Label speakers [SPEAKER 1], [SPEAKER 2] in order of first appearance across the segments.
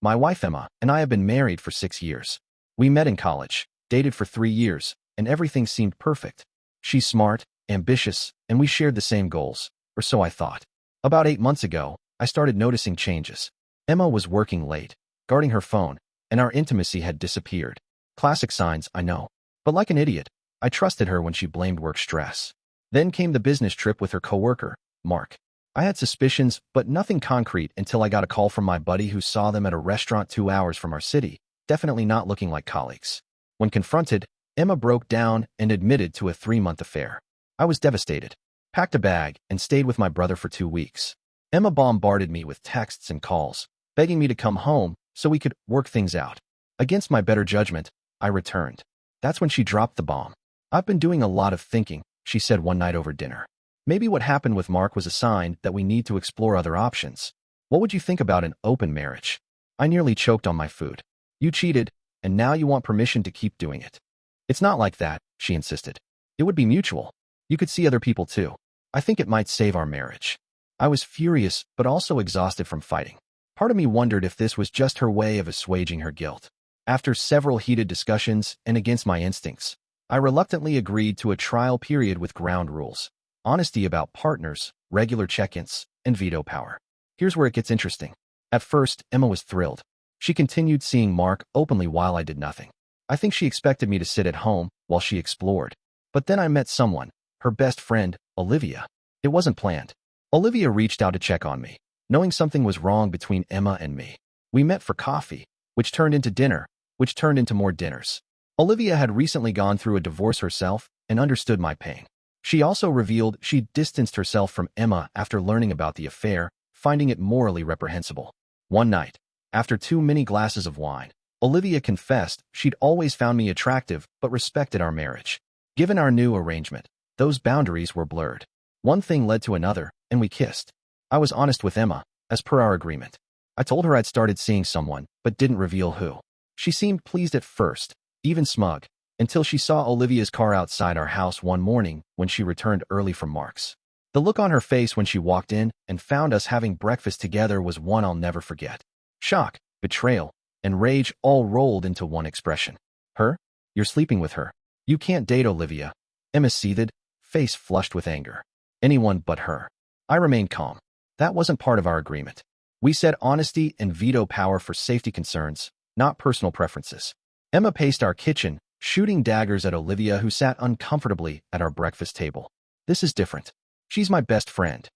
[SPEAKER 1] My wife Emma and I have been married for 6 years. We met in college, dated for 3 years, and everything seemed perfect. She's smart, ambitious, and we shared the same goals, or so I thought. About 8 months ago, I started noticing changes. Emma was working late, guarding her phone, and our intimacy had disappeared. Classic signs, I know. But like an idiot, I trusted her when she blamed work stress. Then came the business trip with her coworker, Mark. I had suspicions, but nothing concrete until I got a call from my buddy who saw them at a restaurant 2 hours from our city, definitely not looking like colleagues. When confronted, Emma broke down and admitted to a 3-month affair. I was devastated, packed a bag, and stayed with my brother for 2 weeks. Emma bombarded me with texts and calls, begging me to come home so we could work things out. Against my better judgment, I returned. That's when she dropped the bomb. I've been doing a lot of thinking, she said one night over dinner. Maybe what happened with Mark was a sign that we need to explore other options. What would you think about an open marriage? I nearly choked on my food. You cheated, and now you want permission to keep doing it. It's not like that, she insisted. It would be mutual. You could see other people too. I think it might save our marriage. I was furious, but also exhausted from fighting. Part of me wondered if this was just her way of assuaging her guilt. After several heated discussions and against my instincts, I reluctantly agreed to a trial period with ground rules. Honesty about partners, regular check-ins, and veto power. Here's where it gets interesting. At first, Emma was thrilled. She continued seeing Mark openly while I did nothing. I think she expected me to sit at home while she explored. But then I met someone, her best friend, Olivia. It wasn't planned. Olivia reached out to check on me, knowing something was wrong between Emma and me. We met for coffee, which turned into dinner, which turned into more dinners. Olivia had recently gone through a divorce herself and understood my pain. She also revealed she'd distanced herself from Emma after learning about the affair, finding it morally reprehensible. One night, after 2 many glasses of wine, Olivia confessed she'd always found me attractive but respected our marriage. Given our new arrangement, those boundaries were blurred. One thing led to another, and we kissed. I was honest with Emma, as per our agreement. I told her I'd started seeing someone, but didn't reveal who. She seemed pleased at first, even smug, until she saw Olivia's car outside our house one morning when she returned early from Mark's. The look on her face when she walked in and found us having breakfast together was one I'll never forget. Shock, betrayal, and rage all rolled into one expression. Her? You're sleeping with her. You can't date Olivia. Emma seethed, face flushed with anger. Anyone but her. I remained calm. That wasn't part of our agreement. We said honesty and veto power for safety concerns, not personal preferences. Emma paced our kitchen, shooting daggers at Olivia, who sat uncomfortably at our breakfast table. This is different. She's my best friend.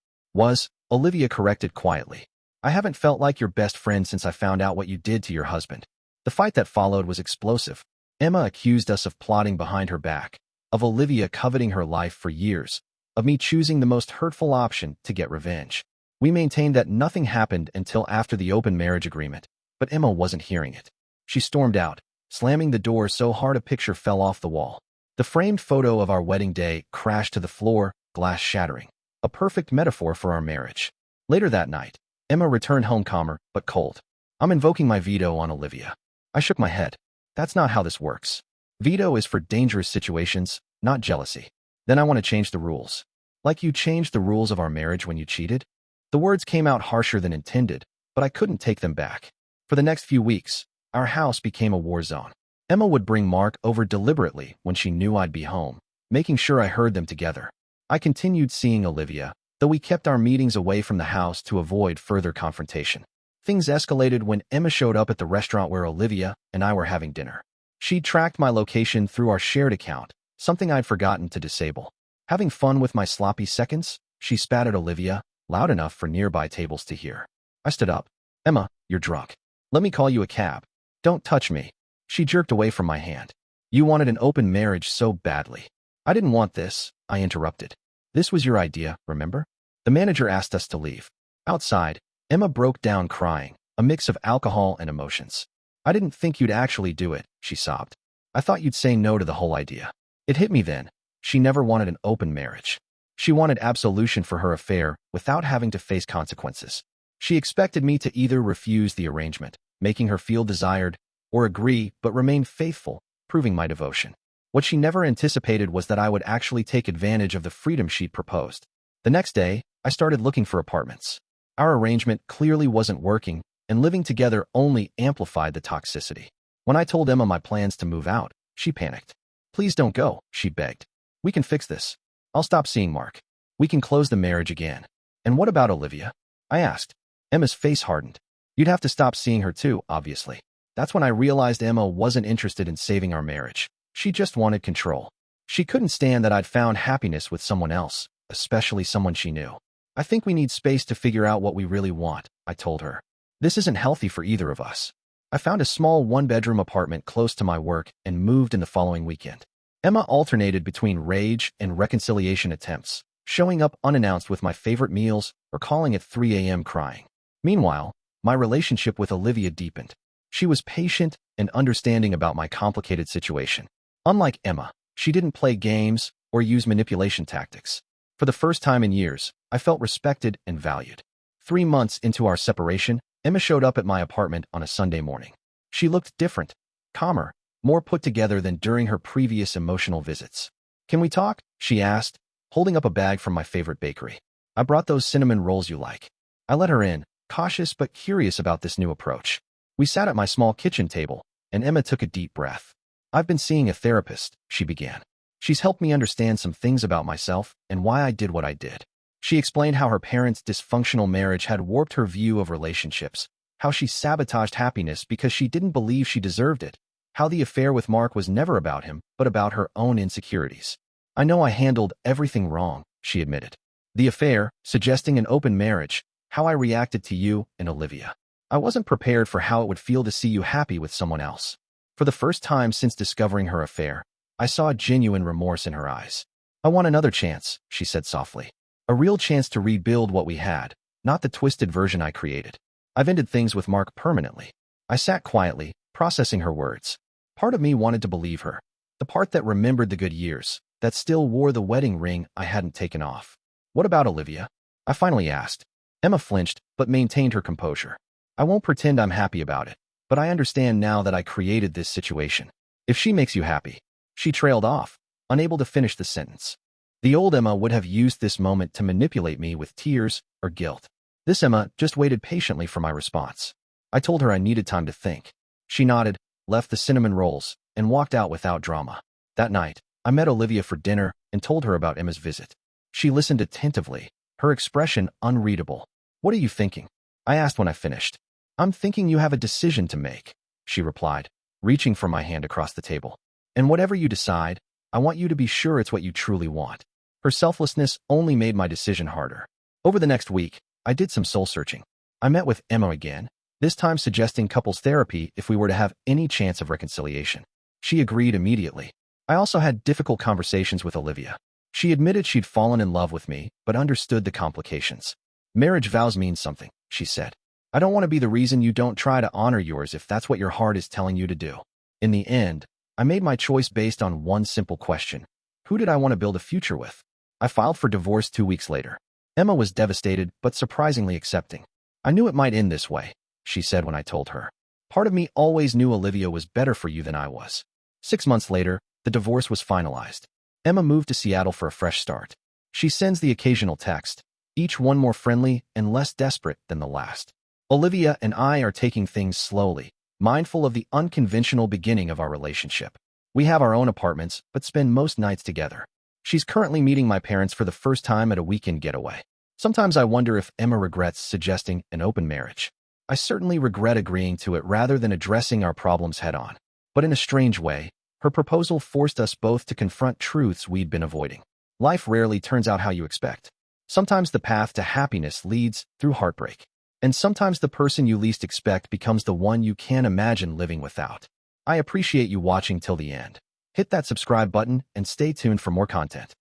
[SPEAKER 1] Olivia corrected quietly. I haven't felt like your best friend since I found out what you did to your husband. The fight that followed was explosive. Emma accused us of plotting behind her back, of Olivia coveting her life for years, of me choosing the most hurtful option to get revenge. We maintained that nothing happened until after the open marriage agreement, but Emma wasn't hearing it. She stormed out, slamming the door so hard a picture fell off the wall. The framed photo of our wedding day crashed to the floor, glass shattering. A perfect metaphor for our marriage. Later that night, Emma returned home calmer but cold. I'm invoking my veto on Olivia. I shook my head. That's not how this works. Veto is for dangerous situations, not jealousy. Then I want to change the rules. Like you changed the rules of our marriage when you cheated? The words came out harsher than intended, but I couldn't take them back. For the next few weeks, our house became a war zone. Emma would bring Mark over deliberately when she knew I'd be home, making sure I heard them together. I continued seeing Olivia, though we kept our meetings away from the house to avoid further confrontation. Things escalated when Emma showed up at the restaurant where Olivia and I were having dinner. She tracked my location through our shared account, something I'd forgotten to disable. Having fun with my sloppy seconds, she spat at Olivia, loud enough for nearby tables to hear. I stood up. Emma, you're drunk. Let me call you a cab. Don't touch me. She jerked away from my hand. You wanted an open marriage so badly. I didn't want this, I interrupted. This was your idea, remember? The manager asked us to leave. Outside, Emma broke down crying, a mix of alcohol and emotions. I didn't think you'd actually do it, she sobbed. I thought you'd say no to the whole idea. It hit me then. She never wanted an open marriage. She wanted absolution for her affair without having to face consequences. She expected me to either refuse the arrangement, making her feel desired, or agree but remain faithful, proving my devotion. What she never anticipated was that I would actually take advantage of the freedom she'd proposed. The next day, I started looking for apartments. Our arrangement clearly wasn't working, and living together only amplified the toxicity. When I told Emma my plans to move out, she panicked. "Please don't go," she begged. "We can fix this. I'll stop seeing Mark. We can close the marriage again." "And what about Olivia?" I asked. Emma's face hardened. "You'd have to stop seeing her too, obviously." That's when I realized Emma wasn't interested in saving our marriage. She just wanted control. She couldn't stand that I'd found happiness with someone else, especially someone she knew. "I think we need space to figure out what we really want," I told her. "This isn't healthy for either of us." I found a small one-bedroom apartment close to my work and moved in the following weekend. Emma alternated between rage and reconciliation attempts, showing up unannounced with my favorite meals or calling at 3 a.m. crying. Meanwhile, my relationship with Olivia deepened. She was patient and understanding about my complicated situation. Unlike Emma, she didn't play games or use manipulation tactics. For the first time in years, I felt respected and valued. 3 months into our separation, Emma showed up at my apartment on a Sunday morning. She looked different, calmer, more put together than during her previous emotional visits. "Can we talk?" she asked, holding up a bag from my favorite bakery. "I brought those cinnamon rolls you like." I let her in, cautious but curious about this new approach. We sat at my small kitchen table, and Emma took a deep breath. "I've been seeing a therapist," she began. "She's helped me understand some things about myself and why I did what I did." She explained how her parents' dysfunctional marriage had warped her view of relationships, how she sabotaged happiness because she didn't believe she deserved it, how the affair with Mark was never about him, but about her own insecurities. "I know I handled everything wrong," she admitted. "The affair, suggesting an open marriage, how I reacted to you and Olivia. I wasn't prepared for how it would feel to see you happy with someone else." For the first time since discovering her affair, I saw genuine remorse in her eyes. "I want another chance," she said softly. "A real chance to rebuild what we had, not the twisted version I created. I've ended things with Mark permanently." I sat quietly, processing her words. Part of me wanted to believe her. The part that remembered the good years, that still wore the wedding ring I hadn't taken off. "What about Olivia?" I finally asked. Emma flinched, but maintained her composure. "I won't pretend I'm happy about it, but I understand now that I created this situation. If she makes you happy." She trailed off, unable to finish the sentence. The old Emma would have used this moment to manipulate me with tears or guilt. This Emma just waited patiently for my response. I told her I needed time to think. She nodded, left the cinnamon rolls, and walked out without drama. That night, I met Olivia for dinner and told her about Emma's visit. She listened attentively, her expression unreadable. "What are you thinking?" I asked when I finished. "I'm thinking you have a decision to make," she replied, reaching for my hand across the table. "And whatever you decide, I want you to be sure it's what you truly want." Her selflessness only made my decision harder. Over the next week, I did some soul-searching. I met with Emma again, this time suggesting couples therapy if we were to have any chance of reconciliation. She agreed immediately. I also had difficult conversations with Olivia. She admitted she'd fallen in love with me, but understood the complications. "Marriage vows mean something," she said. "I don't want to be the reason you don't try to honor yours if that's what your heart is telling you to do." In the end, I made my choice based on one simple question. Who did I want to build a future with? I filed for divorce 2 weeks later. Emma was devastated, but surprisingly accepting. "I knew it might end this way," she said when I told her. "Part of me always knew Olivia was better for you than I was." 6 months later, the divorce was finalized. Emma moved to Seattle for a fresh start. She sends the occasional text, each one more friendly and less desperate than the last. Olivia and I are taking things slowly, mindful of the unconventional beginning of our relationship. We have our own apartments, but spend most nights together. She's currently meeting my parents for the first time at a weekend getaway. Sometimes I wonder if Emma regrets suggesting an open marriage. I certainly regret agreeing to it rather than addressing our problems head-on. But in a strange way, her proposal forced us both to confront truths we'd been avoiding. Life rarely turns out how you expect. Sometimes the path to happiness leads through heartbreak. And sometimes the person you least expect becomes the one you can't imagine living without. I appreciate you watching till the end. Hit that subscribe button and stay tuned for more content.